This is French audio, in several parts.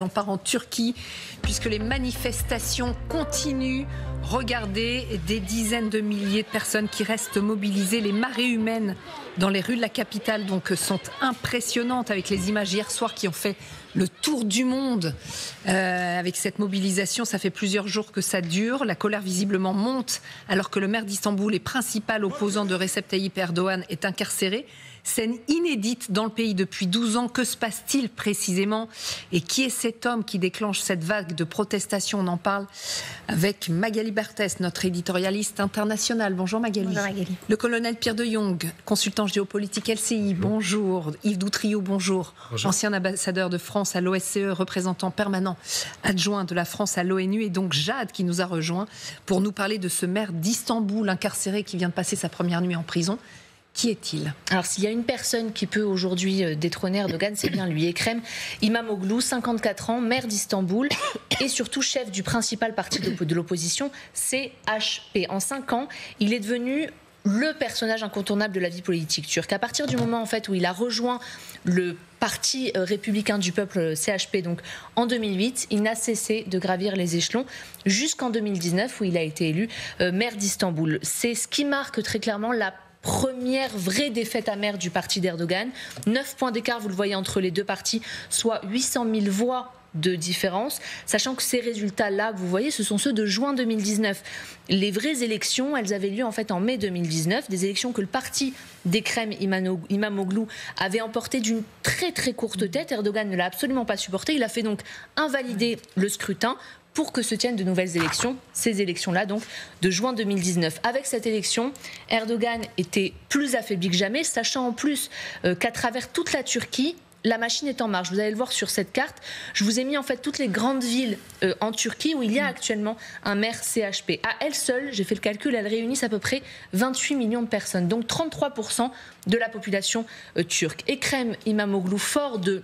On part en Turquie puisque les manifestations continuent. Regardez, des dizaines de milliers de personnes qui restent mobilisées. Les marées humaines dans les rues de la capitale sont impressionnantes avec les images hier soir qui ont fait le tour du monde. Avec cette mobilisation, ça fait plusieurs jours que ça dure. La colère visiblement monte alors que le maire d'Istanbul et principal opposant de Recep Tayyip Erdogan est incarcéré. Scène inédite dans le pays depuis 12 ans. Que se passe-t-il précisément? Et qui est cet homme qui déclenche cette vague de protestation? On en parle avec Magali Berthès, notre éditorialiste internationale. Bonjour Magali. Bonjour Magali. Le colonel Pierre de Jong, consultant géopolitique LCI. Bonjour. Yves Doutriou, bonjour. Bonjour. Ancien ambassadeur de France à l'OSCE, représentant permanent adjoint de la France à l'ONU. Et donc Jade qui nous a rejoint pour nous parler de ce maire d'Istanbul incarcéré qui vient de passer sa première nuit en prison. Qui est-il? Alors, s'il y a une personne qui peut aujourd'hui détrôner Erdogan, c'est bien lui. Ekrem İmamoğlu, 54 ans, maire d'Istanbul et surtout chef du principal parti de l'opposition, CHP. En 5 ans, il est devenu le personnage incontournable de la vie politique turque. À partir du moment en fait où il a rejoint le Parti républicain du peuple, CHP, donc en 2008, il n'a cessé de gravir les échelons jusqu'en 2019 où il a été élu maire d'Istanbul. C'est ce qui marque très clairement la première vraie défaite amère du parti d'Erdogan. 9 points d'écart, vous le voyez, entre les deux partis, soit 800 000 voix de différence, sachant que ces résultats-là que vous voyez, ce sont ceux de juin 2019. Les vraies élections, elles avaient lieu en fait en mai 2019, des élections que le parti d'Ekrem İmamoğlu avait emporté d'une très très courte tête. Erdogan ne l'a absolument pas supporté. Il a fait donc invalider le scrutin pour que se tiennent de nouvelles élections, ces élections-là donc de juin 2019. Avec cette élection, Erdogan était plus affaibli que jamais, sachant en plus qu'à travers toute la Turquie, la machine est en marche. Vous allez le voir sur cette carte. Je vous ai mis en fait toutes les grandes villes en Turquie où il y a actuellement un maire CHP. À elle seule, j'ai fait le calcul, elle réunit à peu près 28 millions de personnes, donc 33% de la population turque. Ekrem İmamoğlu, fort de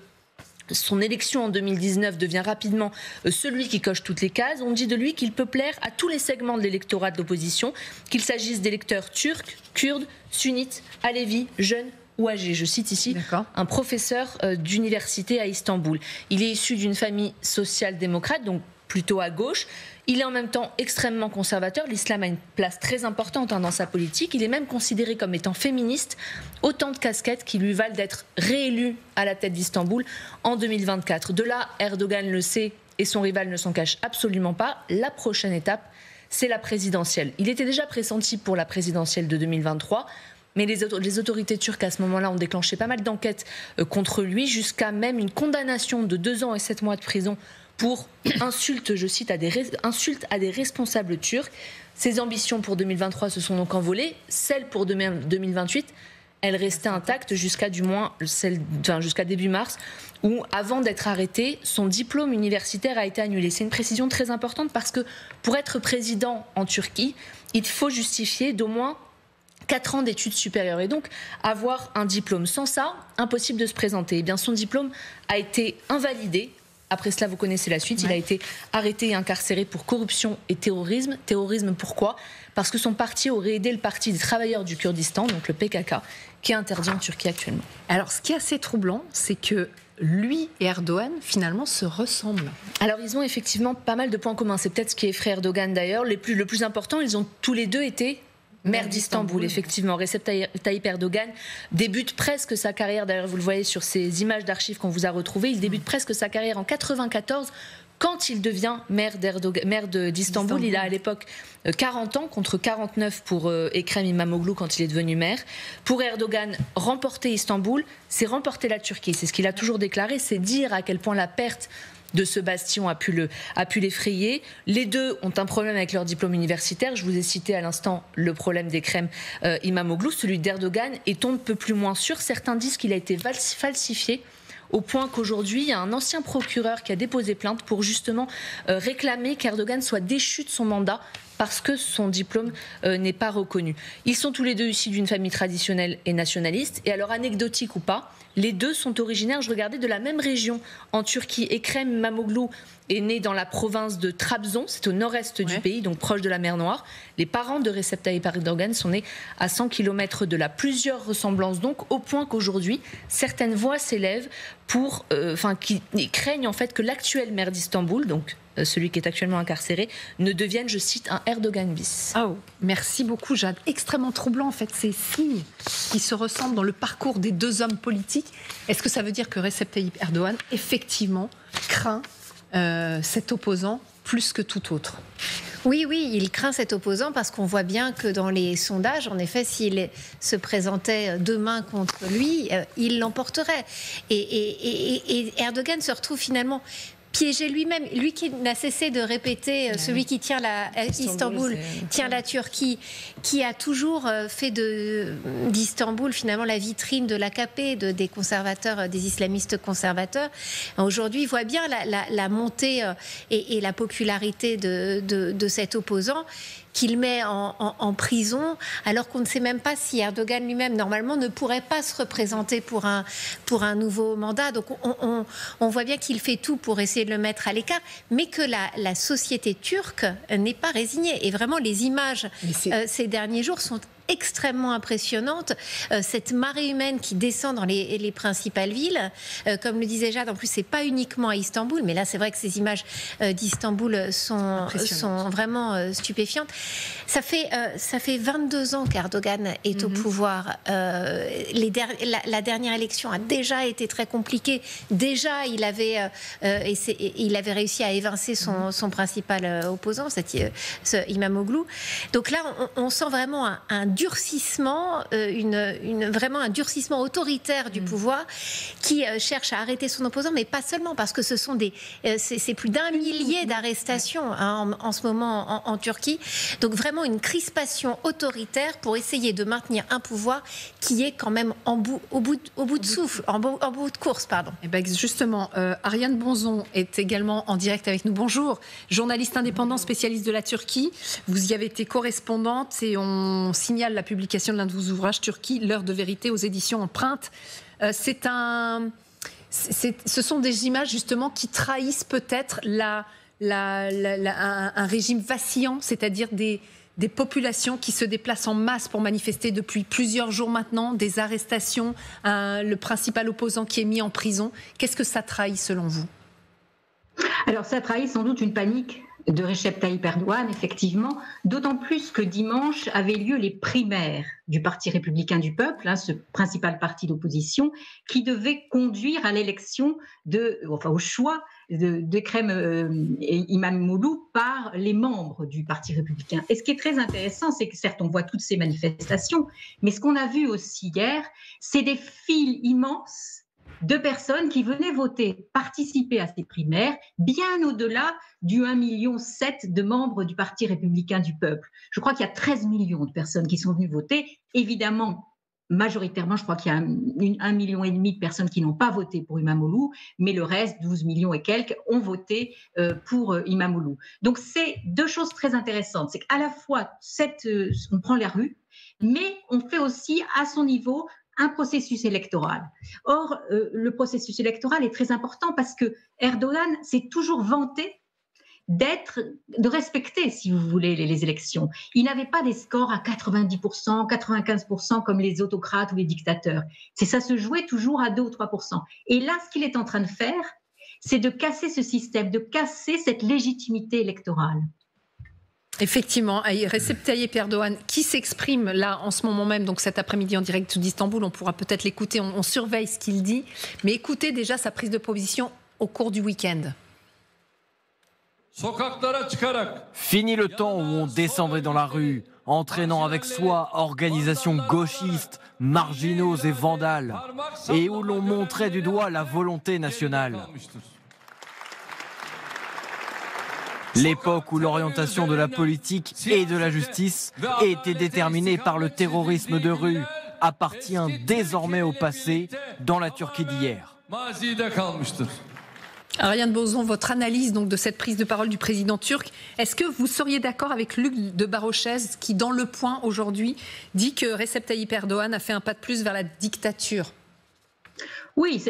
son élection en 2019, devient rapidement celui qui coche toutes les cases. On dit de lui qu'il peut plaire à tous les segments de l'électorat de l'opposition, qu'il s'agisse d'électeurs turcs, kurdes, sunnites, alévis, jeunes ou âgés. Je cite ici un professeur d'université à Istanbul. Il est issu d'une famille social-démocrate, donc plutôt à gauche. Il est en même temps extrêmement conservateur. L'islam a une place très importante dans sa politique. Il est même considéré comme étant féministe. Autant de casquettes qui lui valent d'être réélu à la tête d'Istanbul en 2024. De là, Erdogan le sait et son rival ne s'en cache absolument pas. La prochaine étape, c'est la présidentielle. Il était déjà pressenti pour la présidentielle de 2023. Mais les autorités turques, à ce moment-là, ont déclenché pas mal d'enquêtes contre lui, jusqu'à même une condamnation de 2 ans et 7 mois de prison pour insulte, je cite, insulte à des responsables turcs. Ses ambitions pour 2023 se sont donc envolées. Celles pour 2028, elles restaient intactes jusqu'à jusqu'à début mars, où, avant d'être arrêté, son diplôme universitaire a été annulé. C'est une précision très importante parce que pour être président en Turquie, il faut justifier d'au moins 4 ans d'études supérieures et donc avoir un diplôme. Sans ça, impossible de se présenter. Eh bien, son diplôme a été invalidé. Après cela, vous connaissez la suite. Il a été arrêté et incarcéré pour corruption et terrorisme. Terrorisme, pourquoi? Parce que son parti aurait aidé le parti des travailleurs du Kurdistan, donc le PKK, qui est interdit en Turquie actuellement. Alors, ce qui est assez troublant, c'est que lui et Erdogan, finalement, se ressemblent. Alors, ils ont effectivement pas mal de points communs. C'est peut-être ce qui effraie Erdogan, d'ailleurs. Le plus important, ils ont tous les deux été maire d'Istanbul, effectivement. Recep Tayyip Erdogan débute presque sa carrière, d'ailleurs vous le voyez sur ces images d'archives qu'on vous a retrouvées, il débute presque sa carrière en 94 quand il devient maire d'Istanbul. Il a à l'époque 40 ans contre 49 pour Ekrem İmamoğlu quand il est devenu maire. Pour Erdogan, remporter Istanbul, c'est remporter la Turquie. C'est ce qu'il a toujours déclaré, c'est dire à quel point la perte de ce bastion a pu l'effrayer. Les deux ont un problème avec leur diplôme universitaire. Je vous ai cité à l'instant le problème d'Ekrem İmamoğlu. Celui d'Erdogan est on ne peut plus moins sûr. Certains disent qu'il a été falsifié, au point qu'aujourd'hui, il y a un ancien procureur qui a déposé plainte pour justement réclamer qu'Erdogan soit déchu de son mandat parce que son diplôme n'est pas reconnu. Ils sont tous les deux issus d'une famille traditionnelle et nationaliste. Et alors, anecdotique ou pas, les deux sont originaires, je regardais, de la même région en Turquie. Ekrem İmamoğlu est né dans la province de Trabzon, c'est au nord-est du pays, donc proche de la mer Noire. Les parents de Recep Tayyip Erdogan sont nés à 100 km de là. Plusieurs ressemblances donc, au point qu'aujourd'hui, certaines voix s'élèvent qui craignent en fait que l'actuel maire d'Istanbul, donc celui qui est actuellement incarcéré, ne devienne, je cite, un Erdogan bis. Oh, merci beaucoup, Jade. Extrêmement troublant, en fait, ces signes qui se ressemblent dans le parcours des deux hommes politiques. Est-ce que ça veut dire que Recep Tayyip Erdogan, effectivement, craint cet opposant plus que tout autre? Oui, il craint cet opposant parce qu'on voit bien que dans les sondages, en effet, s'il se présentait demain contre lui, il l'emporterait. Et Erdogan se retrouve finalement piégé lui-même, lui qui n'a cessé de répéter, celui qui tient Istanbul tient la Turquie, qui a toujours fait d'Istanbul finalement la vitrine de l'AKP, des conservateurs, des islamistes conservateurs. Aujourd'hui, il voit bien la montée et la popularité de cet opposant qu'il met en prison, alors qu'on ne sait même pas si Erdogan lui-même, normalement, ne pourrait pas se représenter pour un nouveau mandat. Donc on voit bien qu'il fait tout pour essayer de le mettre à l'écart, mais que la société turque n'est pas résignée. Et vraiment, les images ces derniers jours sont extrêmement impressionnante, cette marée humaine qui descend dans les principales villes. Comme le disait Jade, en plus, c'est pas uniquement à Istanbul, mais là, c'est vrai que ces images d'Istanbul sont vraiment stupéfiantes. Ça fait 22 ans qu'Erdogan est au pouvoir. La dernière élection a déjà été très compliquée. Déjà, il avait réussi à évincer son principal opposant, ce İmamoğlu. Donc là, on sent vraiment un durcissement, vraiment un durcissement autoritaire du pouvoir qui cherche à arrêter son opposant, mais pas seulement, parce que ce sont c'est plus d'1 millier d'arrestations en ce moment en Turquie. Donc vraiment une crispation autoritaire pour essayer de maintenir un pouvoir qui est quand même au bout de souffle, en bout de course, pardon. Et ben justement, Ariane Bonzon est également en direct avec nous. Bonjour, journaliste indépendant, spécialiste de la Turquie. Vous y avez été correspondante et on signale la publication de l'un de vos ouvrages, Turquie, l'heure de vérité, aux éditions Empreinte. Ce sont des images justement qui trahissent peut-être un régime vacillant, c'est-à-dire des populations qui se déplacent en masse pour manifester depuis plusieurs jours maintenant, des arrestations, le principal opposant qui est mis en prison. Qu'est-ce que ça trahit selon vous? Alors ça trahit sans doute une panique de Recep Tayyip Erdogan, effectivement, d'autant plus que dimanche avaient lieu les primaires du Parti républicain du peuple, ce principal parti d'opposition, qui devait conduire à l'élection au choix d'Ekrem İmamoğlu par les membres du Parti républicain. Et ce qui est très intéressant, c'est que certes, on voit toutes ces manifestations, mais ce qu'on a vu aussi hier, c'est des files immenses de personnes qui venaient voter, participer à ces primaires, bien au-delà du 1,7 million de membres du Parti républicain du peuple. Je crois qu'il y a 13 millions de personnes qui sont venues voter. Évidemment, majoritairement, je crois qu'il y a 1,5 million de personnes qui n'ont pas voté pour İmamoğlu, mais le reste, 12 millions et quelques, ont voté pour İmamoğlu. Donc, c'est deux choses très intéressantes. C'est qu'à la fois, on prend la rue, mais on fait aussi, à son niveau, un processus électoral. Or, le processus électoral est très important parce que Erdogan s'est toujours vanté de respecter, si vous voulez, les élections. Il n'avait pas des scores à 90%, 95% comme les autocrates ou les dictateurs. Ça se jouait toujours à 2 ou 3%. Et là, ce qu'il est en train de faire, c'est de casser ce système, de casser cette légitimité électorale. Effectivement, Recep Tayyip Erdogan qui s'exprime là en ce moment même, donc cet après-midi en direct d'Istanbul, on pourra peut-être l'écouter, on surveille ce qu'il dit, mais écoutez déjà sa prise de position au cours du week-end. Fini le temps où on descendait dans la rue, entraînant avec soi organisations gauchistes, marginaux et vandales, et où l'on montrait du doigt la volonté nationale. L'époque où l'orientation de la politique et de la justice était déterminée par le terrorisme de rue appartient désormais au passé dans la Turquie d'hier. Ariane Bonzon, votre analyse donc, de cette prise de parole du président turc, est-ce que vous seriez d'accord avec Luc de Barochez qui, dans Le Point aujourd'hui, dit que Recep Tayyip Erdogan a fait un pas de plus vers la dictature? Oui,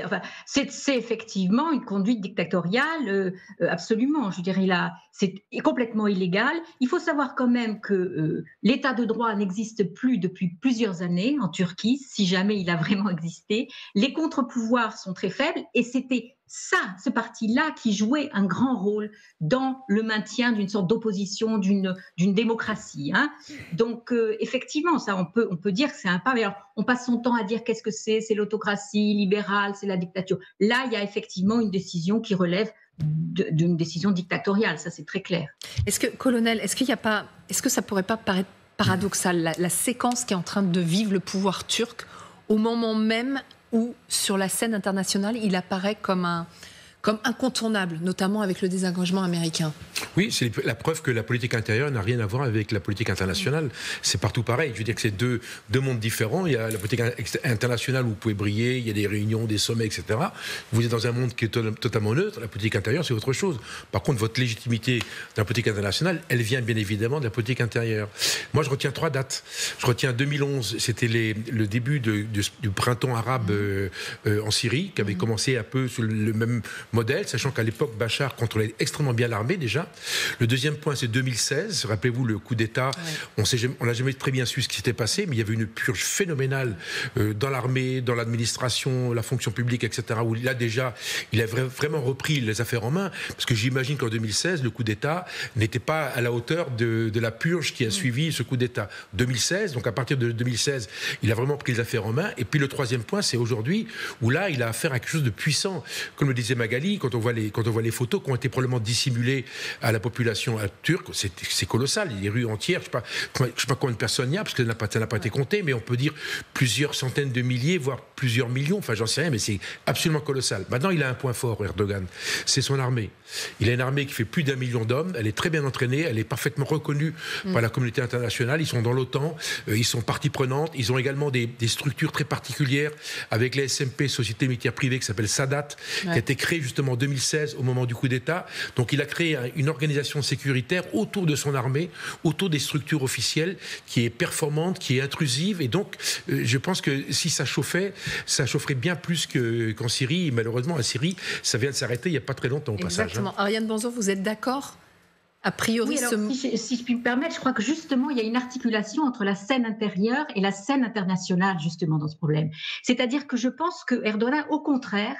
c'est effectivement une conduite dictatoriale, absolument. Je dirais là, c'est complètement illégal. Il faut savoir quand même que l'état de droit n'existe plus depuis plusieurs années en Turquie, si jamais il a vraiment existé. Les contre-pouvoirs sont très faibles et c'était ce parti-là qui jouait un grand rôle dans le maintien d'une sorte d'opposition, d'une démocratie. Hein. Donc, effectivement, ça, on peut dire que c'est un pas. Mais alors, on passe son temps à dire qu'est-ce que c'est l'autocratie libérale, c'est la dictature. Là, il y a effectivement une décision qui relève d'une décision dictatoriale, ça c'est très clair. Est-ce que, colonel, est-ce que ça pourrait pas paraître paradoxal, la séquence qui est en train de vivre le pouvoir turc au moment même où, sur la scène internationale, il apparaît comme incontournable, notamment avec le désengagement américain? Oui, c'est la preuve que la politique intérieure n'a rien à voir avec la politique internationale. C'est partout pareil. Je veux dire que c'est deux mondes différents. Il y a la politique internationale où vous pouvez briller, il y a des réunions, des sommets, etc. Vous êtes dans un monde qui est totalement neutre. La politique intérieure, c'est autre chose. Par contre, votre légitimité dans la politique internationale, elle vient bien évidemment de la politique intérieure. Moi, je retiens 3 dates. Je retiens 2011, c'était le début du printemps arabe en Syrie, qui avait commencé un peu sur le même modèle, sachant qu'à l'époque, Bachar contrôlait extrêmement bien l'armée déjà. Le deuxième point, c'est 2016. Rappelez-vous, le coup d'État, on n'a jamais très bien su ce qui s'était passé, mais il y avait une purge phénoménale dans l'armée, dans l'administration, la fonction publique, etc., où là déjà, il a vraiment repris les affaires en main, parce que j'imagine qu'en 2016, le coup d'État n'était pas à la hauteur de la purge qui a suivi ce coup d'État. 2016, donc à partir de 2016, il a vraiment pris les affaires en main. Et puis le troisième point, c'est aujourd'hui, où là, il a affaire à quelque chose de puissant. Comme le disait Magali, quand on voit les photos qui ont été probablement dissimulées à la population turque, c'est colossal. Il y a des rues entières, je ne sais pas combien de personnes il y a, parce que ça n'a pas été compté, mais on peut dire plusieurs centaines de milliers, voire plusieurs millions, enfin j'en sais rien, mais c'est absolument colossal. Maintenant, il a un point fort, Erdogan, c'est son armée. Il a une armée qui fait plus d'1 million d'hommes, elle est très bien entraînée, elle est parfaitement reconnue par la communauté internationale, ils sont dans l'OTAN, ils sont partie prenante, ils ont également des structures très particulières avec les SMP, Société militaire privée, qui s'appelle Sadat, qui a été créée justement en 2016 au moment du coup d'État. Donc il a créé une organisation sécuritaire autour de son armée, autour des structures officielles, qui est performante, qui est intrusive, et donc je pense que si ça chaufferait bien plus qu'en Syrie. Malheureusement, en Syrie, ça vient de s'arrêter il n'y a pas très longtemps au passage. Exactement. Ariane Banzo, vous êtes d'accord? A priori, oui, alors, si je puis me permettre, je crois que justement, il y a une articulation entre la scène intérieure et la scène internationale, justement, dans ce problème. C'est-à-dire que je pense que Erdogan, au contraire,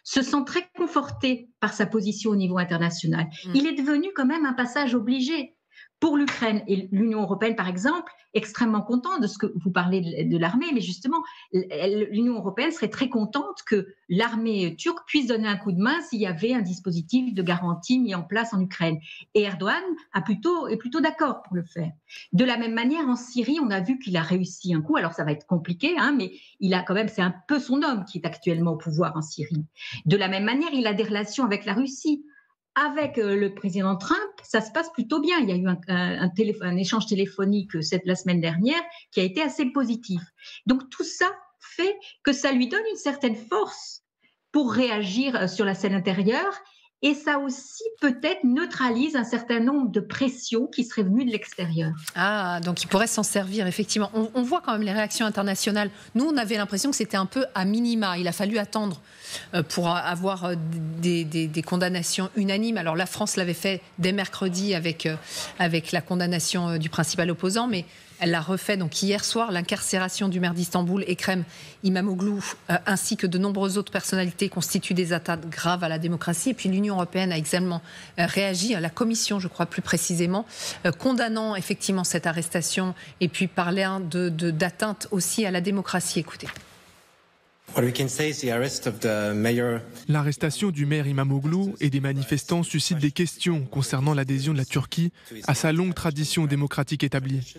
se sent très conforté par sa position au niveau international. Il est devenu quand même un passage obligé pour l'Ukraine et l'Union européenne, par exemple, extrêmement contente de ce que vous parlez de l'armée, mais justement, l'Union européenne serait très contente que l'armée turque puisse donner un coup de main s'il y avait un dispositif de garantie mis en place en Ukraine. Et Erdogan est plutôt d'accord pour le faire. De la même manière, en Syrie, on a vu qu'il a réussi un coup. Alors, ça va être compliqué, hein, mais il a quand même, c'est un peu son homme qui est actuellement au pouvoir en Syrie. De la même manière, il a des relations avec la Russie. Avec le président Trump, ça se passe plutôt bien. Il y a eu un échange téléphonique la semaine dernière qui a été assez positif. Donc tout ça fait que ça lui donne une certaine force pour réagir sur la scène intérieure, et ça aussi peut-être neutralise un certain nombre de pressions qui seraient venues de l'extérieur. Ah, donc il pourrait s'en servir, effectivement. On voit quand même les réactions internationales. Nous, on avait l'impression que c'était un peu à minima. Il a fallu attendre pour avoir des condamnations unanimes. Alors la France l'avait fait dès mercredi avec la condamnation du principal opposant, mais elle l'a refait donc hier soir, l'incarcération du maire d'Istanbul, Ekrem İmamoğlu, ainsi que de nombreuses autres personnalités constituent des atteintes graves à la démocratie. Et puis l'Union européenne a également réagi, à la Commission, je crois plus précisément, condamnant effectivement cette arrestation et puis parlant d'atteinte aussi à la démocratie. Écoutez. L'arrestation du maire İmamoğlu et des manifestants suscite des questions concernant l'adhésion de la Turquie à sa longue tradition démocratique établie.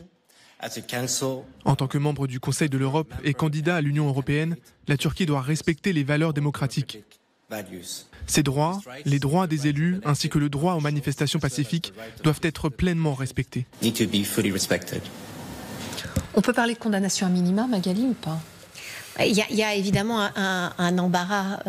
En tant que membre du Conseil de l'Europe et candidat à l'Union européenne, la Turquie doit respecter les valeurs démocratiques. Ces droits, les droits des élus ainsi que le droit aux manifestations pacifiques doivent être pleinement respectés. On peut parler de condamnation à minima, Magali, ou pas ? Il y a évidemment un embarras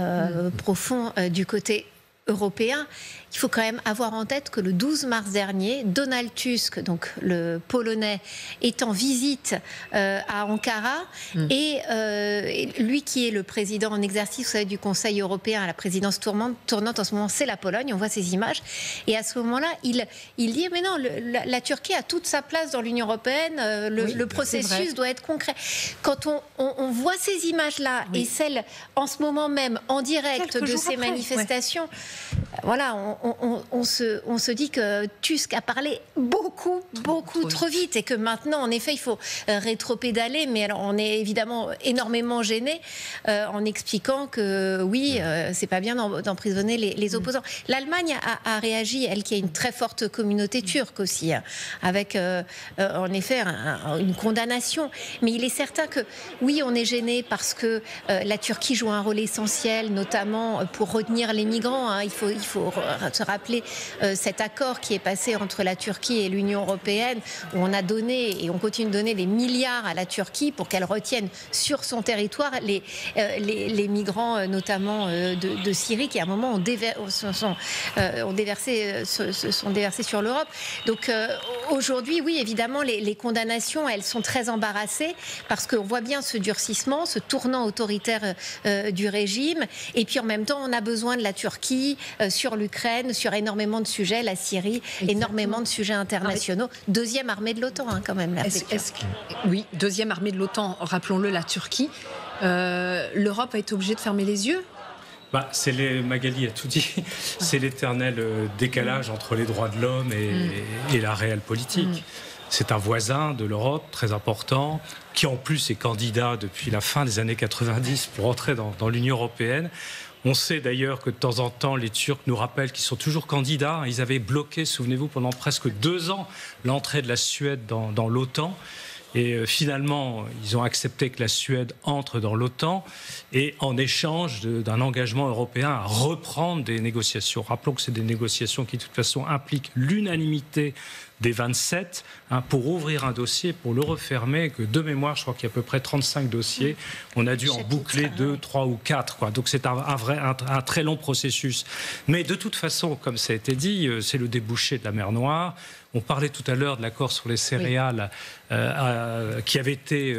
profond du côté européen, il faut quand même avoir en tête que le 12 mars dernier, Donald Tusk, donc le Polonais, est en visite à Ankara et lui qui est le président en exercice, vous savez, du Conseil européen à la présidence tournante en ce moment, c'est la Pologne, on voit ces images. Et à ce moment-là, il dit mais non, la Turquie a toute sa place dans l'Union européenne, le processus doit être concret. Quand on voit ces images-là et celles en ce moment même en direct de ces manifestations, voilà, on se dit que Tusk a parlé beaucoup trop vite et que maintenant, en effet, il faut rétropédaler. Mais alors, on est évidemment énormément gêné en expliquant que oui, c'est pas bien d'emprisonner les opposants. L'Allemagne a réagi, elle qui a une très forte communauté turque aussi, avec en effet une condamnation. Mais il est certain que oui, on est gêné parce que la Turquie joue un rôle essentiel, notamment pour retenir les migrants. Il faut se rappeler cet accord qui est passé entre la Turquie et l'Union européenne, où on a donné et on continue de donner des milliards à la Turquie pour qu'elle retienne sur son territoire les migrants, notamment de Syrie, qui à un moment sont déversés sur l'Europe. Donc aujourd'hui, oui, évidemment, les condamnations, elles sont très embarrassées parce qu'on voit bien ce durcissement, ce tournant autoritaire du régime. Et puis en même temps, on a besoin de la Turquie sur l'Ukraine, sur énormément de sujets, la Syrie, énormément de sujets internationaux. Deuxième armée de l'OTAN, quand même. Oui, deuxième armée de l'OTAN, rappelons-le, la Turquie. L'Europe a été obligée de fermer les yeux. Magali a tout dit. C'est l'éternel décalage entre les droits de l'homme et la réelle politique. C'est un voisin de l'Europe très important, qui en plus est candidat depuis la fin des années 90 pour entrer dans l'Union européenne. On sait d'ailleurs que de temps en temps, les Turcs nous rappellent qu'ils sont toujours candidats. Ils avaient bloqué, souvenez-vous, pendant presque 2 ans, l'entrée de la Suède dans l'OTAN. Et finalement, ils ont accepté que la Suède entre dans l'OTAN et en échange d'un engagement européen à reprendre des négociations. Rappelons que c'est des négociations qui, de toute façon, impliquent l'unanimité des 27 pour ouvrir un dossier, pour le refermer, que de mémoire, je crois qu'il y a à peu près 35 dossiers. On a dû en boucler 2, 3 ou 4. Donc c'est un très long processus. Mais de toute façon, comme ça a été dit, c'est le débouché de la mer Noire. On parlait tout à l'heure de l'accord sur les céréales qui avait été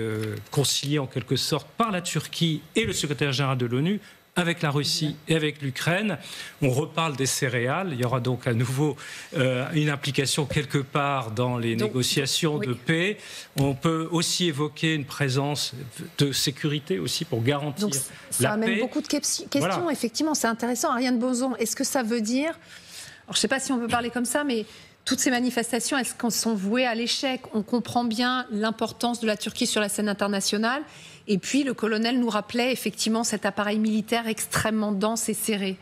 concilié en quelque sorte par la Turquie et le secrétaire général de l'ONU, avec la Russie et avec l'Ukraine. On reparle des céréales. Il y aura donc à nouveau une implication quelque part dans les négociations de paix. On peut aussi évoquer une présence de sécurité aussi pour garantir la paix. Ça amène beaucoup de questions. Voilà. Effectivement, c'est intéressant. Ariane Bozon, est-ce que ça veut dire... Alors, je ne sais pas si on peut parler comme ça, mais... Toutes ces manifestations, est-ce qu'elles sont vouées à l'échec? On comprend bien l'importance de la Turquie sur la scène internationale. Et puis, le colonel nous rappelait effectivement cet appareil militaire extrêmement dense et serré.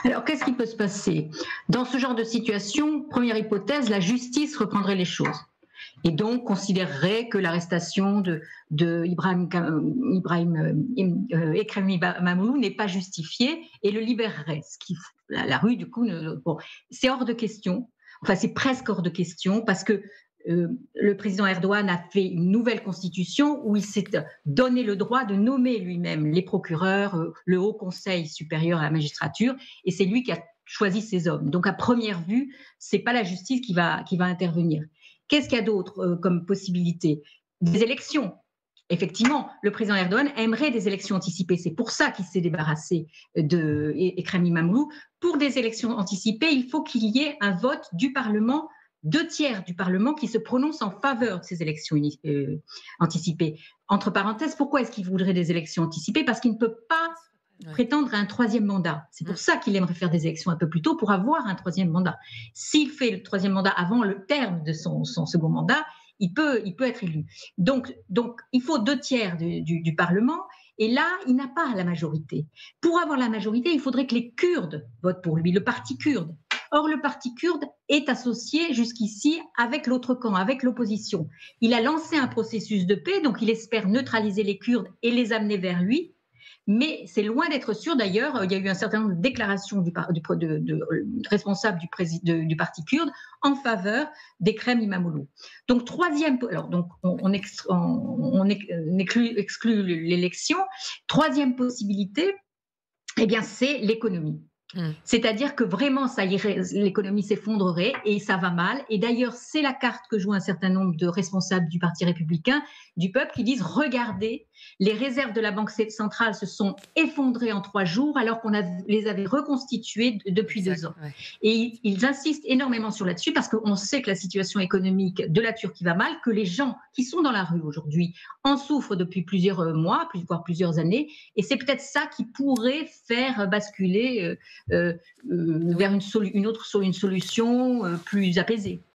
Alors, qu'est-ce qui peut se passer? Dans ce genre de situation, première hypothèse, la justice reprendrait les choses. Et donc, considérerait que l'arrestation de Ekrem İmamoğlu n'est pas justifiée et le libérerait. La rue, du coup, c'est hors de question. Enfin, c'est presque hors de question parce que le président Erdogan a fait une nouvelle constitution où il s'est donné le droit de nommer lui-même les procureurs, le Haut Conseil supérieur à la magistrature, et c'est lui qui a choisi ses hommes. Donc, à première vue, c'est pas la justice qui va intervenir. Qu'est-ce qu'il y a d'autre comme possibilité? Des élections. Effectivement, le président Erdogan aimerait des élections anticipées. C'est pour ça qu'il s'est débarrassé d'Ekrem İmamoğlu. Pour des élections anticipées, il faut qu'il y ait un vote du Parlement, 2/3 du Parlement qui se prononce en faveur de ces élections anticipées. Entre parenthèses, pourquoi est-ce qu'il voudrait des élections anticipées? Parce qu'il ne peut pas prétendre à un 3e mandat. C'est pour ça qu'il aimerait faire des élections un peu plus tôt pour avoir un 3e mandat. S'il fait le 3e mandat avant le terme de son second mandat, il peut être élu. Donc il faut 2/3 du Parlement, et là, il n'a pas la majorité. Pour avoir la majorité, il faudrait que les Kurdes votent pour lui, le parti kurde. Or, le parti kurde est associé jusqu'ici avec l'autre camp, avec l'opposition. Il a lancé un processus de paix, donc il espère neutraliser les Kurdes et les amener vers lui. Mais c'est loin d'être sûr. D'ailleurs, il y a eu un certain nombre de déclarations de responsables du parti kurde en faveur d'Ekrem İmamoğlu. Donc, on exclut l'élection. Troisième possibilité, eh bien, c'est l'économie. C'est-à-dire que vraiment, ça irait, l'économie s'effondrerait et ça va mal. Et d'ailleurs, c'est la carte que jouent un certain nombre de responsables du Parti républicain, du peuple, qui disent « Regardez, les réserves de la Banque centrale se sont effondrées en 3 jours alors qu'on les avait reconstituées depuis 2 ans. » Et ils insistent énormément là-dessus parce qu'on sait que la situation économique de la Turquie va mal, que les gens qui sont dans la rue aujourd'hui en souffrent depuis plusieurs mois, voire plusieurs années. Et c'est peut-être ça qui pourrait faire basculer vers une solution plus apaisée.